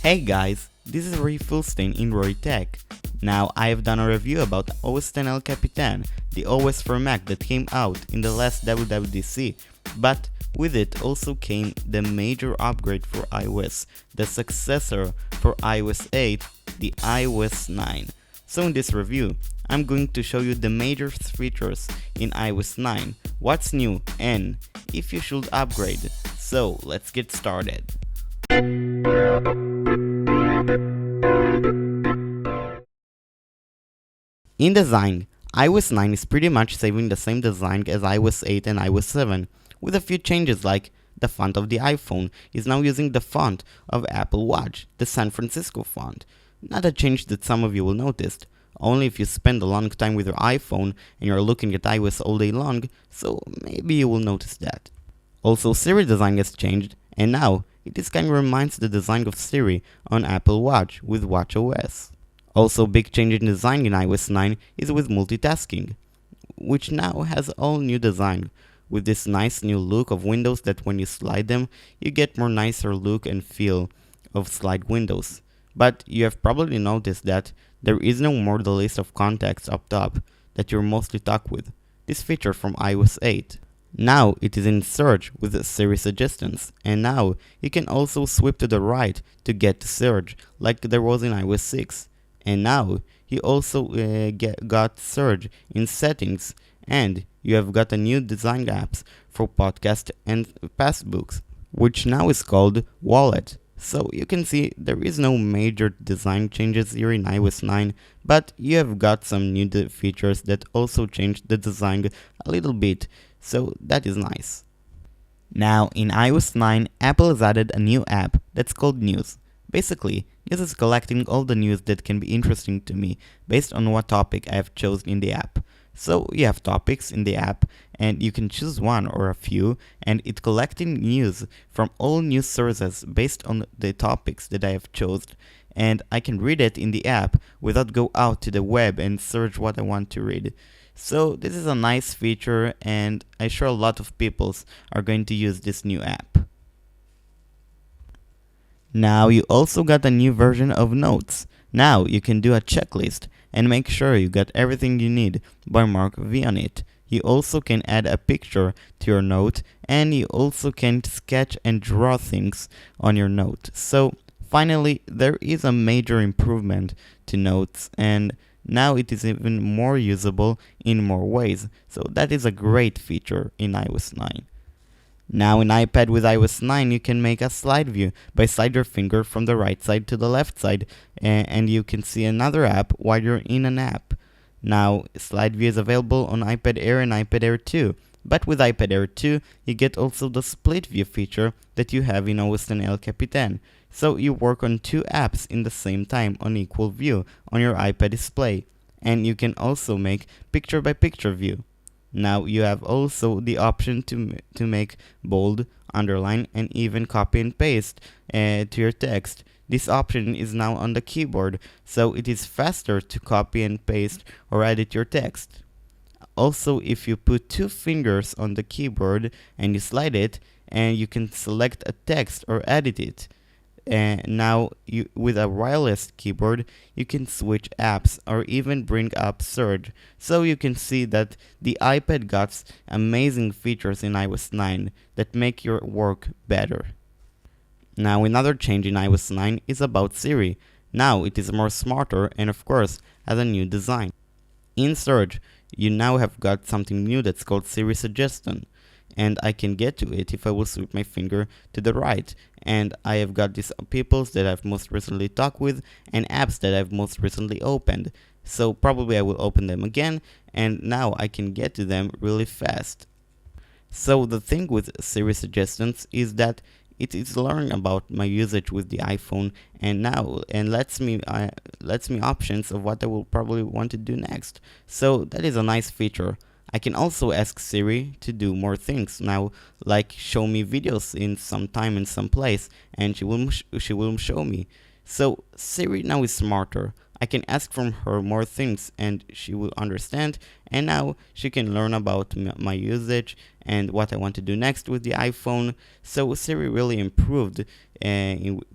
Hey guys, this is Roy Fulstein in Roy Tech. Now I have done a review about OS X El Capitan, the OS for Mac that came out in the last WWDC, but with it also came the major upgrade for iOS, the successor for iOS 8, the iOS 9. So in this review, I'm going to show you the major features in iOS 9, what's new, and if you should upgrade. So let's get started. In design, iOS 9 is pretty much saving the same design as iOS 8 and iOS 7, with a few changes like the font of the iPhone is now using the font of Apple Watch, the San Francisco font. Not a change that some of you will notice, only if you spend a long time with your iPhone and you're looking at iOS all day long, so maybe you will notice that. Also, Siri design has changed, and now it is kind of reminds the design of Siri on Apple Watch with watchOS. Also, big change in design in iOS 9 is with multitasking, which now has all new design, with this nice new look of windows that when you slide them, you get more nicer look and feel of slide windows. But you have probably noticed that there is no more the list of contacts up top that you're mostly stuck with, this feature from iOS 8. Now it is in search with the Siri suggestions, and now you can also swipe to the right to get to search like there was in iOS 6. And now you also got search in settings, and you have got a new design apps for podcast and passbooks, which now is called Wallet. So you can see there is no major design changes here in iOS 9, but you have got some new features that also changed the design a little bit, so that is nice. Now in iOS 9, Apple has added a new app that's called News. Basically, this is collecting all the news that can be interesting to me based on what topic I have chosen in the app. So you have topics in the app and you can choose one or a few, and it's collecting news from all news sources based on the topics that I have chosen, and I can read it in the app without go out to the web and search what I want to read. So this is a nice feature, and I'm sure a lot of people are going to use this new app. Now you also got a new version of Notes. Now you can do a checklist and make sure you got everything you need by Mark V on it. You also can add a picture to your note, and you also can sketch and draw things on your note. So finally, there is a major improvement to Notes, and now it is even more usable in more ways. So that is a great feature in iOS 9. Now in iPad with iOS 9, you can make a slide view by slide your finger from the right side to the left side, and you can see another app while you're in an app. Now, slide view is available on iPad Air and iPad Air 2, but with iPad Air 2, you get also the split view feature that you have in OS X El Capitan. So you work on two apps in the same time on equal view on your iPad display, and you can also make picture-by-picture view. Now you have also the option to make bold, underline, and even copy and paste to your text. This option is now on the keyboard, so it is faster to copy and paste or edit your text. Also, if you put two fingers on the keyboard and you slide it, and you can select a text or edit it. And now, with a wireless keyboard, you can switch apps or even bring up search. So you can see that the iPad got amazing features in iOS 9 that make your work better. Now another change in iOS 9 is about Siri. Now it is more smarter and of course has a new design. In search, you now have got something new that's called Siri Suggestion, and I can get to it if I will sweep my finger to the right. And I have got these people that I've most recently talked with and apps that I've most recently opened. So probably I will open them again, and now I can get to them really fast. So the thing with Siri Suggestions is that it is learning about my usage with the iPhone and lets me options of what I will probably want to do next. So that is a nice feature. I can also ask Siri to do more things now, like show me videos in some time and some place, and she will show me. So Siri now is smarter. I can ask from her more things and she will understand, and now she can learn about my usage and what I want to do next with the iPhone. So Siri really improved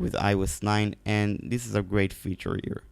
with iOS 9, and this is a great feature here.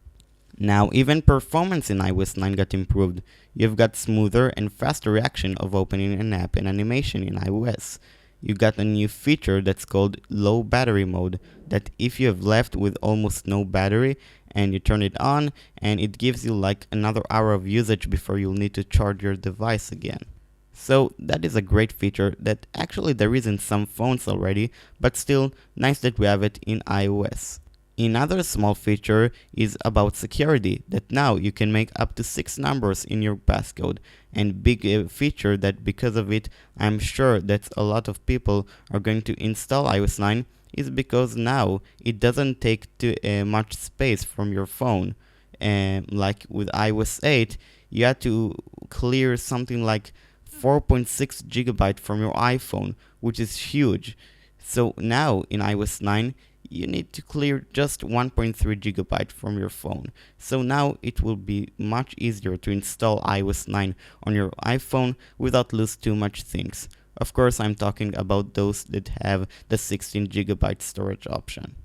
Now, even performance in iOS 9 got improved. You've got smoother and faster reaction of opening an app and animation in iOS. You got a new feature that's called low battery mode, that if you have left with almost no battery and you turn it on, and it gives you like another hour of usage before you'll need to charge your device again. So that is a great feature that actually there is in some phones already, but still nice that we have it in iOS. Another small feature is about security, that now you can make up to 6 numbers in your passcode, and big feature that because of it I'm sure that a lot of people are going to install iOS 9 is because now it doesn't take too much space from your phone. Like with iOS 8, you had to clear something like 4.6 gigabyte from your iPhone, which is huge. So now in iOS 9, you need to clear just 1.3 gigabyte from your phone. So now it will be much easier to install iOS 9 on your iPhone without lose too much things. Of course, I'm talking about those that have the 16 gigabyte storage option.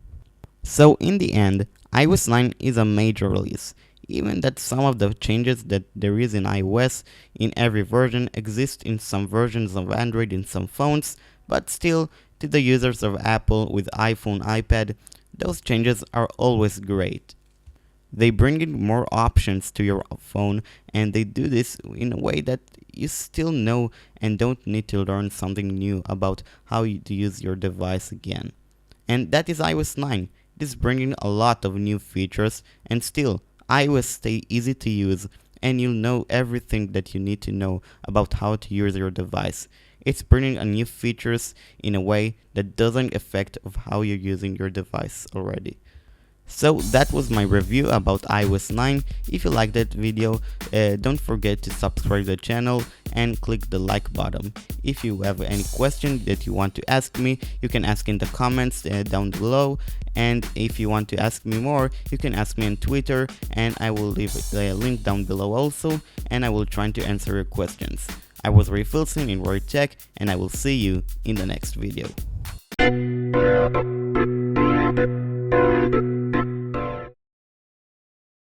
So in the end, iOS 9 is a major release. Even that some of the changes that there is in iOS in every version exist in some versions of Android in some phones, but still, to the users of Apple with iPhone, iPad, those changes are always great. They bring in more options to your phone, and they do this in a way that you still know and don't need to learn something new about how to use your device again. And that is iOS 9. It is bringing a lot of new features, and still, iOS stay easy to use, and you'll know everything that you need to know about how to use your device. It's bringing a new features in a way that doesn't affect of how you're using your device already. So that was my review about iOS 9. If you liked that video, don't forget to subscribe to the channel and click the like button. If you have any question that you want to ask me, you can ask in the comments down below. And if you want to ask me more, you can ask me on Twitter, and I will leave a link down below also, and I will try to answer your questions. I was Ray Filson in Roy Tech, and I will see you in the next video.